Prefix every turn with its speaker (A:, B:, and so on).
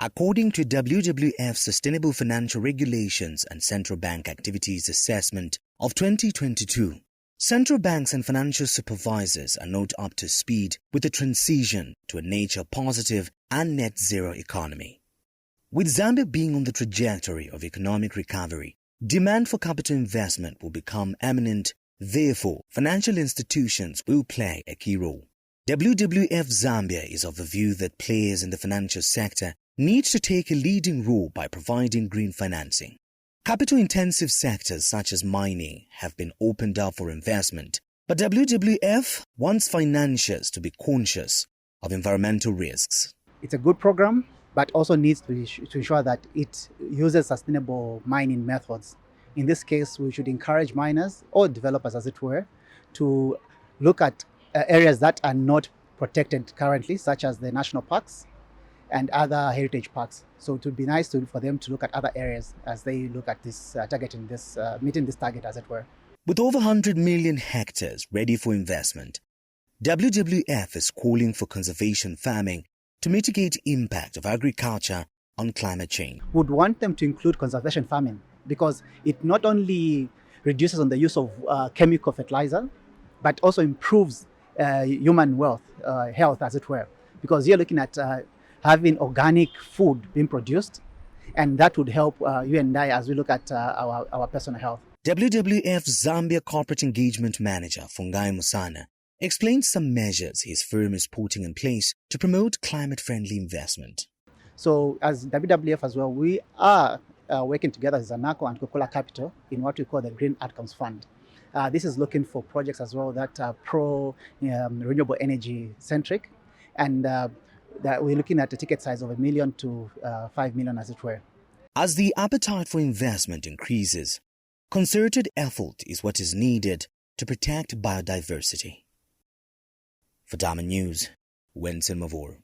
A: According to WWF's Sustainable Financial Regulations and Central Bank Activities Assessment of 2022, central banks and financial supervisors are not up to speed with the transition to a nature-positive and net-zero economy. With Zambia being on the trajectory of economic recovery, demand for capital investment will become eminent. Therefore, financial institutions will play a key role. WWF Zambia is of the view that players in the financial sector need to take a leading role by providing green financing. Capital-intensive sectors such as mining have been opened up for investment, but WWF wants financiers to be conscious of environmental risks.
B: It's a good program, but also needs to ensure that it uses sustainable mining methods. In this case, we should encourage miners or developers, as it were, to look at areas that are not protected currently, such as the national parks and other heritage parks. So it would be nice for them to look at other areas as they look at this meeting this target, as it were.
A: With over 100 million hectares ready for investment, WWF is calling for conservation farming to mitigate the impact of agriculture on climate change.
B: We would want them to include conservation farming because it not only reduces on the use of chemical fertilizer, but also improves human health, as it were. Because you're looking at having organic food being produced, and that would help you and I as we look at our personal health.
A: WWF Zambia Corporate Engagement Manager Fungai Musana explains some measures his firm is putting in place to promote climate-friendly investment.
B: So as WWF as well, we are working together as Zanaco and Coca-Cola Capital in what we call the Green Outcomes Fund. This is looking for projects as well that are renewable energy centric, and that we're looking at a ticket size of $1 million to $5 million, as it were.
A: As the appetite for investment increases, concerted effort is what is needed to protect biodiversity. For Diamond News, Winston Mavor.